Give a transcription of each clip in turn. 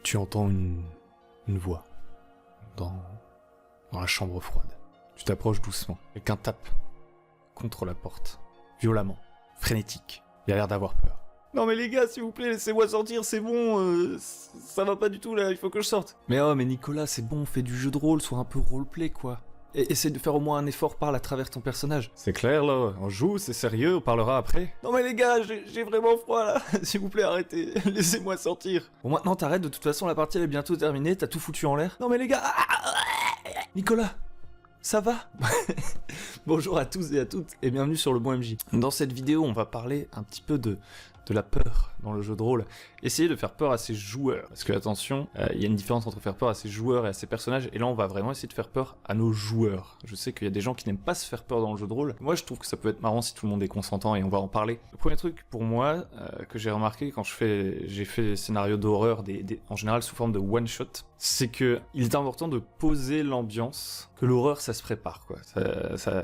Tu entends une voix dans la chambre froide. Tu t'approches doucement. Quelqu'un tape contre la porte, violemment, frénétique. Il a l'air d'avoir peur. Non mais les gars, s'il vous plaît, laissez-moi sortir, c'est bon, ça va pas du tout là, il faut que je sorte. Mais Nicolas, c'est bon, fais du jeu de rôle, sois un peu roleplay quoi. Et essaie de faire au moins un effort, parle à travers ton personnage. C'est clair là, on joue, c'est sérieux, on parlera après. Non mais les gars, j'ai vraiment froid là, s'il vous plaît arrêtez, laissez-moi sortir. Bon maintenant t'arrêtes, de toute façon la partie elle est bientôt terminée, t'as tout foutu en l'air. Non mais les gars, Nicolas, ça va? Bonjour à tous et à toutes et bienvenue sur le Bon MJ. Dans cette vidéo on va parler un petit peu de la peur dans le jeu de rôle. Essayer de faire peur à ses joueurs. Parce que attention, il y a une différence entre faire peur à ses joueurs et à ses personnages, et là on va vraiment essayer de faire peur à nos joueurs. Je sais qu'il y a des gens qui n'aiment pas se faire peur dans le jeu de rôle. Moi je trouve que ça peut être marrant si tout le monde est consentant et on va en parler. Le premier truc pour moi que j'ai remarqué quand j'ai fait des scénarios d'horreur, en général sous forme de one shot, c'est que il est important de poser l'ambiance, que l'horreur ça se prépare quoi.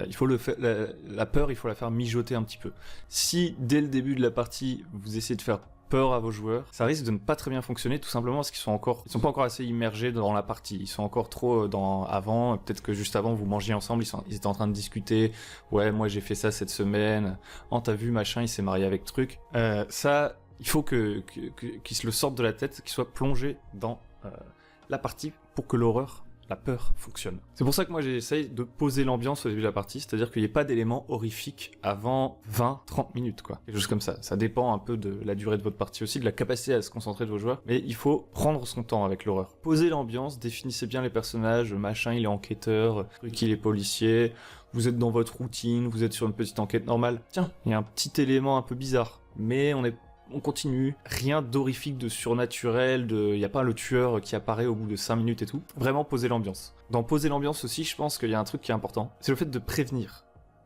Il faut la peur, il faut la faire mijoter un petit peu. Si dès le début de la partie vous essayez de faire peur à vos joueurs, ça risque de ne pas très bien fonctionner, tout simplement parce qu'ils sont pas encore assez immergés dans la partie, ils sont encore trop avant, peut-être que juste avant vous mangiez ensemble, ils étaient en train de discuter, ouais moi j'ai fait ça cette semaine, oh t'as vu machin il s'est marié avec truc, ça il faut qu'ils se le sortent de la tête, qu'ils soient plongés dans la partie pour que la peur fonctionne. C'est pour ça que moi j'essaye de poser l'ambiance au début de la partie, c'est-à-dire qu'il n'y ait pas d'éléments horrifiques avant 20-30 minutes quoi. Quelque chose comme ça. Ça dépend un peu de la durée de votre partie aussi, de la capacité à se concentrer de vos joueurs, mais il faut prendre son temps avec l'horreur. Posez l'ambiance, définissez bien les personnages, machin il est enquêteur, truc il est policier, vous êtes dans votre routine, vous êtes sur une petite enquête normale. Tiens, il y a un petit élément un peu bizarre, mais on continue, rien d'horrifique, de surnaturel, y a pas le tueur qui apparaît au bout de 5 minutes et tout. Vraiment poser l'ambiance. Dans poser l'ambiance aussi, je pense qu'il y a un truc qui est important, c'est le fait de prévenir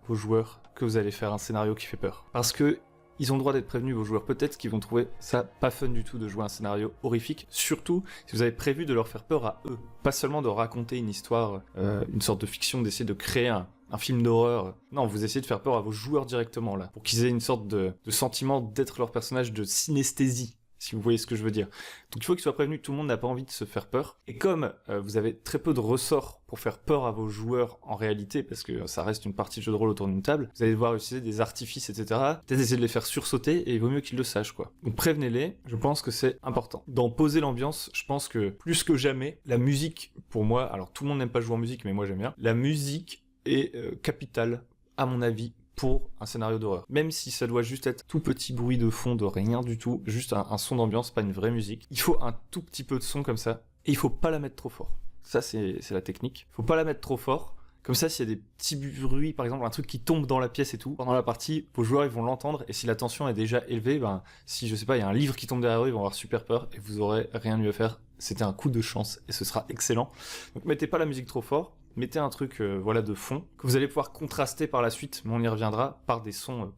vos joueurs que vous allez faire un scénario qui fait peur. Parce que ils ont le droit d'être prévenus, vos joueurs. Peut-être qu'ils vont trouver ça pas fun du tout de jouer un scénario horrifique, surtout si vous avez prévu de leur faire peur à eux. Pas seulement de raconter une histoire, une sorte de fiction, d'essayer de créer un film d'horreur. Non, vous essayez de faire peur à vos joueurs directement, là, pour qu'ils aient une sorte de sentiment d'être leur personnage, de synesthésie, si vous voyez ce que je veux dire. Donc il faut qu'ils soient prévenus, tout le monde n'a pas envie de se faire peur. Et comme vous avez très peu de ressorts pour faire peur à vos joueurs en réalité, parce que ça reste une partie de jeu de rôle autour d'une table, vous allez devoir utiliser des artifices, etc. Peut-être essayer de les faire sursauter, et il vaut mieux qu'ils le sachent, quoi. Donc prévenez-les, je pense que c'est important. Dans poser l'ambiance, je pense que plus que jamais, la musique, pour moi, alors tout le monde n'aime pas jouer en musique, mais moi j'aime bien, la musique est capitale, à mon avis, pour un scénario d'horreur. Même si ça doit juste être tout petit bruit de fond, de rien du tout, juste un son d'ambiance, pas une vraie musique. Il faut un tout petit peu de son comme ça, et il faut pas la mettre trop fort. Ça, c'est la technique. Faut pas la mettre trop fort. Comme ça, s'il y a des petits bruits, par exemple, un truc qui tombe dans la pièce et tout, pendant la partie, vos joueurs, ils vont l'entendre, et si la tension est déjà élevée, si, je sais pas, il y a un livre qui tombe derrière eux, ils vont avoir super peur, et vous aurez rien mieux à faire. C'était un coup de chance, et ce sera excellent. Donc, mettez pas la musique trop fort. Mettez un truc de fond, que vous allez pouvoir contraster par la suite, mais on y reviendra, par des sons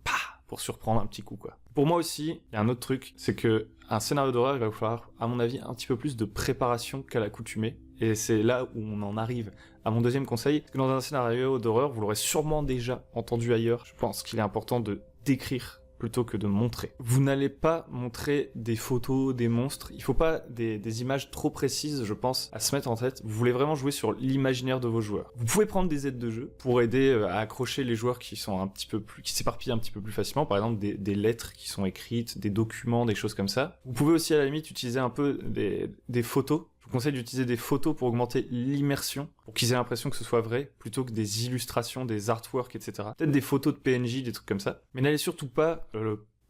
pour surprendre un petit coup quoi. Pour moi aussi, il y a un autre truc, c'est que un scénario d'horreur, il va vous falloir, à mon avis, un petit peu plus de préparation qu'à l'accoutumée, et c'est là où on en arrive à mon deuxième conseil, que dans un scénario d'horreur, vous l'aurez sûrement déjà entendu ailleurs, je pense qu'il est important de décrire plutôt que de montrer. Vous n'allez pas montrer des photos, des monstres, il faut pas des images trop précises, je pense, à se mettre en tête. Vous voulez vraiment jouer sur l'imaginaire de vos joueurs. Vous pouvez prendre des aides de jeu pour aider à accrocher les joueurs qui s'éparpillent un petit peu plus facilement, par exemple des lettres qui sont écrites, des documents, des choses comme ça. Vous pouvez aussi à la limite utiliser un peu des photos. Je vous conseille d'utiliser des photos pour augmenter l'immersion, pour qu'ils aient l'impression que ce soit vrai, plutôt que des illustrations, des artworks, etc. Peut-être des photos de PNJ, des trucs comme ça. Mais n'allez surtout pas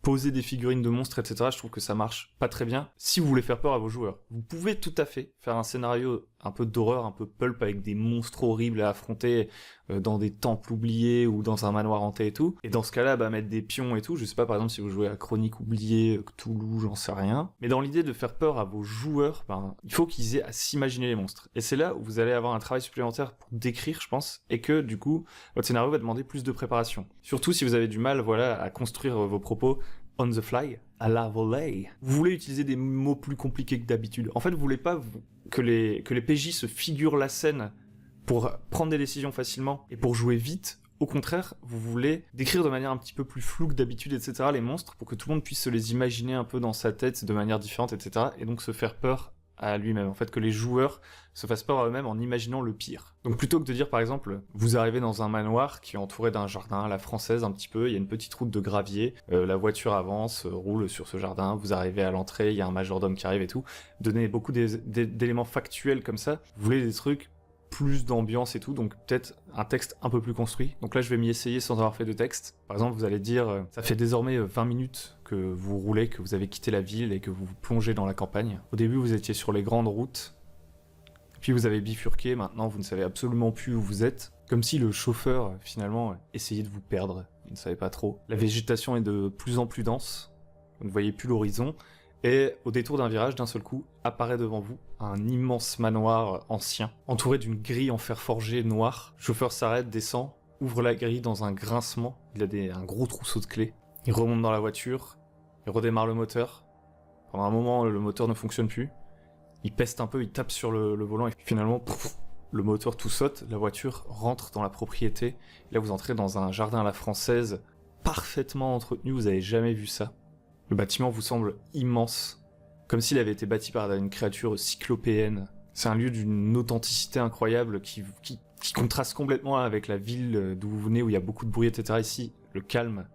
poser des figurines de monstres, etc. Je trouve que ça marche pas très bien si vous voulez faire peur à vos joueurs. Vous pouvez tout à fait faire un scénario un peu d'horreur, un peu pulp, avec des monstres horribles à affronter dans des temples oubliés ou dans un manoir hanté et tout. Et dans ce cas-là, mettre des pions et tout. Je sais pas, par exemple, si vous jouez à Chronique oubliée, Cthulhu, j'en sais rien. Mais dans l'idée de faire peur à vos joueurs, il faut qu'ils aient à s'imaginer les monstres. Et c'est là où vous allez avoir un travail supplémentaire pour décrire, je pense, et que, du coup, votre scénario va demander plus de préparation. Surtout si vous avez du mal, à construire vos propos on the fly, à la volée. Vous voulez utiliser des mots plus compliqués que d'habitude. En fait, vous voulez pas que les PJ se figurent la scène pour prendre des décisions facilement et pour jouer vite. Au contraire, vous voulez décrire de manière un petit peu plus floue que d'habitude, etc., les monstres, pour que tout le monde puisse se les imaginer un peu dans sa tête de manière différente, etc., et donc se faire peur à lui-même, en fait, que les joueurs se fassent peur à eux-mêmes en imaginant le pire. Donc plutôt que de dire par exemple, vous arrivez dans un manoir qui est entouré d'un jardin à la française un petit peu, il y a une petite route de gravier, la voiture avance, roule sur ce jardin, vous arrivez à l'entrée, il y a un majordome qui arrive et tout, donnez beaucoup d'éléments factuels comme ça, vous voulez des trucs plus d'ambiance et tout, donc peut-être un texte un peu plus construit. Donc là, je vais m'y essayer sans avoir fait de texte. Par exemple, vous allez dire, ça fait désormais 20 minutes que vous roulez, que vous avez quitté la ville et que vous vous plongez dans la campagne. Au début, vous étiez sur les grandes routes, puis vous avez bifurqué, maintenant vous ne savez absolument plus où vous êtes. Comme si le chauffeur, finalement, essayait de vous perdre, il ne savait pas trop. La végétation est de plus en plus dense, vous ne voyez plus l'horizon, et au détour d'un virage, d'un seul coup, apparaît devant vous un immense manoir ancien, entouré d'une grille en fer forgé noir. Le chauffeur s'arrête, descend, ouvre la grille dans un grincement, il a un gros trousseau de clés. Il remonte dans la voiture, il redémarre le moteur. Pendant un moment, le moteur ne fonctionne plus. Il peste un peu, il tape sur le volant, et finalement, pouf, le moteur tout saute, la voiture rentre dans la propriété. Et là, vous entrez dans un jardin à la française, parfaitement entretenu, vous n'avez jamais vu ça. Le bâtiment vous semble immense, comme s'il avait été bâti par une créature cyclopéenne. C'est un lieu d'une authenticité incroyable qui contraste complètement avec la ville d'où vous venez, où il y a beaucoup de bruit, etc. Ici, le calme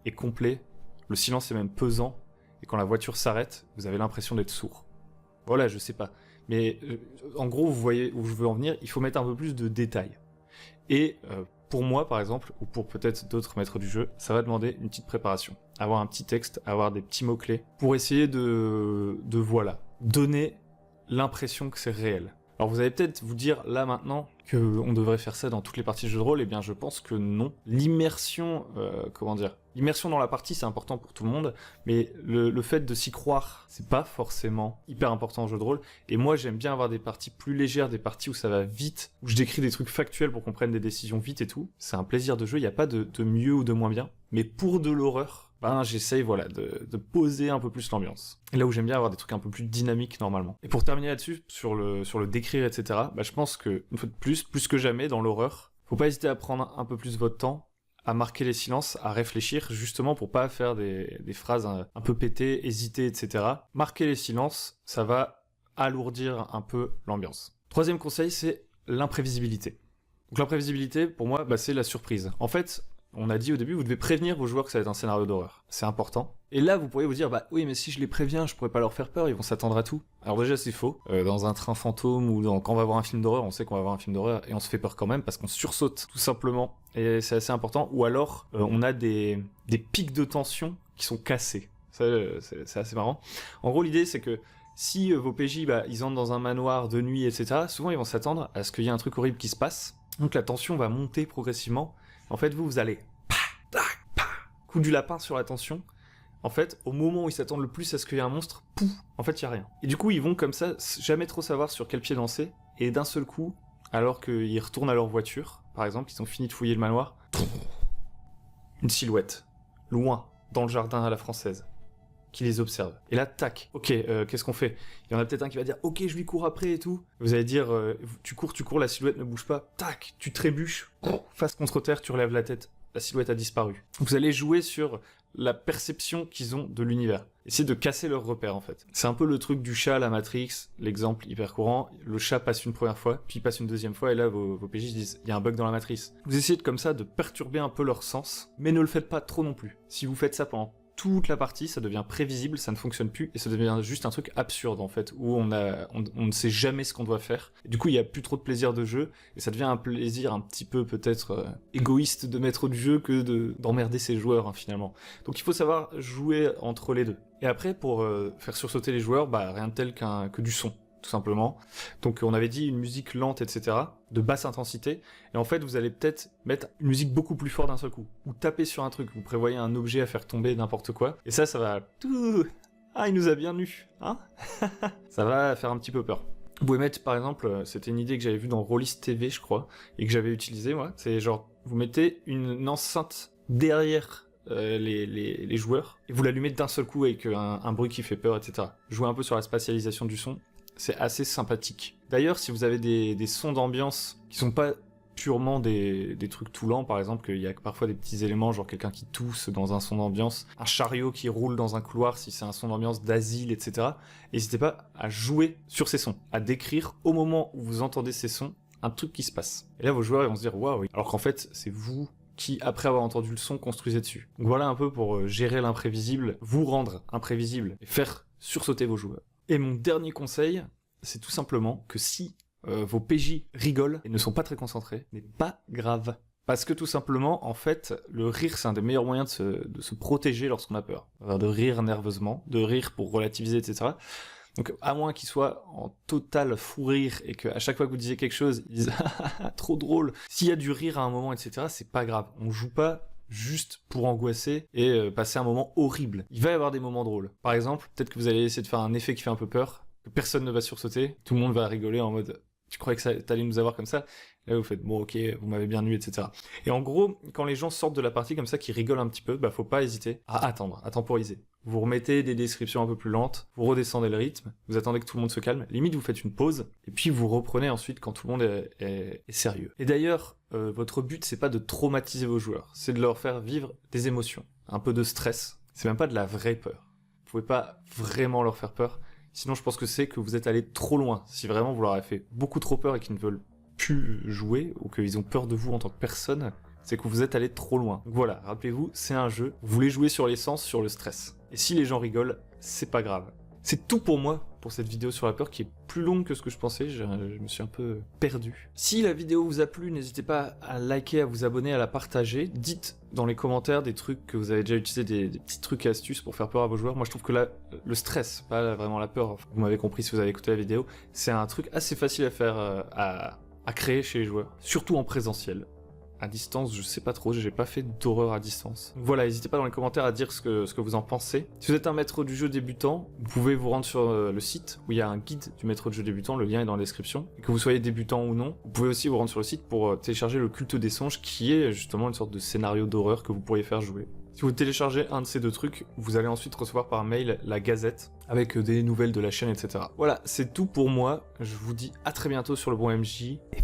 est complet, le silence est même pesant, et quand la voiture s'arrête, vous avez l'impression d'être sourd. Voilà, je sais pas. Mais en gros, vous voyez où je veux en venir, il faut mettre un peu plus de détails. Et pour moi, par exemple, ou pour peut-être d'autres maîtres du jeu, ça va demander une petite préparation. Avoir un petit texte, avoir des petits mots-clés, pour essayer de voilà, donner l'impression que c'est réel. Alors vous allez peut-être vous dire, là maintenant, qu'on devrait faire ça dans toutes les parties de jeu de rôle, eh bien je pense que non. L'immersion, l'immersion dans la partie, c'est important pour tout le monde, mais le fait de s'y croire, c'est pas forcément hyper important en jeu de rôle, et moi j'aime bien avoir des parties plus légères, des parties où ça va vite, où je décris des trucs factuels pour qu'on prenne des décisions vite et tout. C'est un plaisir de jeu, il n'y a pas de mieux ou de moins bien, mais pour de l'horreur, j'essaye de poser un peu plus l'ambiance. Et là où j'aime bien avoir des trucs un peu plus dynamiques normalement. Et pour terminer là-dessus, sur le décrire, etc., je pense que, une fois de plus que jamais dans l'horreur, faut pas hésiter à prendre un peu plus votre temps, à marquer les silences, à réfléchir, justement pour pas faire des phrases un peu pétées, hésiter, etc. Marquer les silences, ça va alourdir un peu l'ambiance. Troisième conseil, c'est l'imprévisibilité. Donc l'imprévisibilité, pour moi, c'est la surprise. En fait, on a dit au début, vous devez prévenir vos joueurs que ça va être un scénario d'horreur. C'est important. Et là, vous pourriez vous dire, oui, mais si je les préviens, je pourrais pas leur faire peur, ils vont s'attendre à tout. Alors déjà, c'est faux. Dans un train fantôme ou quand on va voir un film d'horreur, on sait qu'on va voir un film d'horreur et on se fait peur quand même parce qu'on sursaute, tout simplement. Et c'est assez important. Ou alors, on a des pics de tension qui sont cassés. Ça, c'est assez marrant. En gros, l'idée, c'est que si vos PJ, ils entrent dans un manoir de nuit, etc., souvent, ils vont s'attendre à ce qu'il y ait un truc horrible qui se passe. Donc la tension va monter progressivement. En fait, vous allez coup du lapin sur la tension. En fait, au moment où ils s'attendent le plus à ce qu'il y ait un monstre, pouf, en fait, il y a rien. Et du coup, ils vont comme ça, jamais trop savoir sur quel pied danser. Et d'un seul coup, alors qu'ils retournent à leur voiture, par exemple, ils ont fini de fouiller le manoir, une silhouette, loin, dans le jardin à la française, qui les observe. Et là, tac, ok, qu'est-ce qu'on fait? Il y en a peut-être un qui va dire, ok, je lui cours après et tout. Vous allez dire, tu cours, la silhouette ne bouge pas. Tac, tu trébuches, face contre terre, tu relèves la tête. La silhouette a disparu. Vous allez jouer sur la perception qu'ils ont de l'univers. Essayez de casser leurs repères, en fait. C'est un peu le truc du chat à la Matrix, l'exemple hyper courant. Le chat passe une première fois, puis il passe une deuxième fois, et là, vos PJ disent, il y a un bug dans la matrice. Vous essayez comme ça de perturber un peu leur sens, mais ne le faites pas trop non plus. Si vous faites ça pendant toute la partie, ça devient prévisible, ça ne fonctionne plus, et ça devient juste un truc absurde, en fait, où on ne sait jamais ce qu'on doit faire. Et du coup, il n'y a plus trop de plaisir de jeu, et ça devient un plaisir un petit peu, peut-être, égoïste de maître du jeu que d'emmerder ses joueurs, finalement. Donc il faut savoir jouer entre les deux. Et après, pour faire sursauter les joueurs, rien de tel que du son, tout simplement. Donc on avait dit une musique lente, etc., de basse intensité, et en fait vous allez peut-être mettre une musique beaucoup plus forte d'un seul coup, ou taper sur un truc, vous prévoyez un objet à faire tomber n'importe quoi, et ça va... Ah, il nous a bien nus, hein. Ça va faire un petit peu peur. Vous pouvez mettre, par exemple, c'était une idée que j'avais vue dans Rollist TV, je crois, et que j'avais utilisée, moi, c'est genre, vous mettez une enceinte derrière les joueurs, et vous l'allumez d'un seul coup avec un bruit qui fait peur, etc. Jouez un peu sur la spatialisation du son, c'est assez sympathique. D'ailleurs, si vous avez des sons d'ambiance qui sont pas purement des trucs tout lents, par exemple, qu'il y a parfois des petits éléments, genre quelqu'un qui tousse dans un son d'ambiance, un chariot qui roule dans un couloir si c'est un son d'ambiance d'asile, etc. N'hésitez pas à jouer sur ces sons, à décrire au moment où vous entendez ces sons un truc qui se passe. Et là, vos joueurs ils vont se dire waouh, alors qu'en fait, c'est vous qui, après avoir entendu le son, construisez dessus. Donc voilà un peu pour gérer l'imprévisible, vous rendre imprévisible et faire sursauter vos joueurs. Et mon dernier conseil, c'est tout simplement que si vos PJ rigolent et ne sont pas très concentrés, n'est pas grave. Parce que tout simplement, en fait, le rire, c'est un des meilleurs moyens de se protéger lorsqu'on a peur. De rire nerveusement, de rire pour relativiser, etc. Donc, à moins qu'ils soient en total fou rire et qu'à chaque fois que vous disiez quelque chose, ils disent « trop drôle ». S'il y a du rire à un moment, etc., c'est pas grave. On joue pas juste pour angoisser et passer un moment horrible. Il va y avoir des moments drôles. Par exemple, peut-être que vous allez essayer de faire un effet qui fait un peu peur, que personne ne va sursauter, tout le monde va rigoler en mode « tu croyais que t'allais nous avoir comme ça ?» Là, vous faites « bon, ok, vous m'avez bien eu, etc. » Et en gros, quand les gens sortent de la partie comme ça, qui rigolent un petit peu, bah faut pas hésiter à attendre, à temporiser. Vous remettez des descriptions un peu plus lentes, vous redescendez le rythme, vous attendez que tout le monde se calme, limite vous faites une pause, et puis vous reprenez ensuite quand tout le monde est sérieux. Et d'ailleurs, votre but c'est pas de traumatiser vos joueurs, c'est de leur faire vivre des émotions, un peu de stress. C'est même pas de la vraie peur. Vous pouvez pas vraiment leur faire peur, sinon je pense que c'est que vous êtes allé trop loin. Si vraiment vous leur avez fait beaucoup trop peur et qu'ils ne veulent plus jouer, ou qu'ils ont peur de vous en tant que personne, c'est que vous êtes allé trop loin. Donc voilà, rappelez-vous, c'est un jeu, vous voulez jouer sur l'essence, sur le stress. Et si les gens rigolent, c'est pas grave. C'est tout pour moi, pour cette vidéo sur la peur qui est plus longue que ce que je pensais, je me suis un peu perdu. Si la vidéo vous a plu, n'hésitez pas à liker, à vous abonner, à la partager. Dites dans les commentaires des trucs que vous avez déjà utilisé, des petits trucs et astuces pour faire peur à vos joueurs. Moi je trouve que là, le stress, pas vraiment la peur, vous m'avez compris si vous avez écouté la vidéo, c'est un truc assez facile à faire, à créer chez les joueurs, surtout en présentiel. À distance, je sais pas trop, j'ai pas fait d'horreur à distance. Donc voilà, n'hésitez pas dans les commentaires à dire ce que vous en pensez. Si vous êtes un maître du jeu débutant, vous pouvez vous rendre sur le site où il y a un guide du maître du jeu débutant, le lien est dans la description. Et que vous soyez débutant ou non, vous pouvez aussi vous rendre sur le site pour télécharger le culte des songes qui est justement une sorte de scénario d'horreur que vous pourriez faire jouer. Si vous téléchargez un de ces deux trucs, vous allez ensuite recevoir par mail la gazette avec des nouvelles de la chaîne, etc. Voilà, c'est tout pour moi. Je vous dis à très bientôt sur le bon MJ et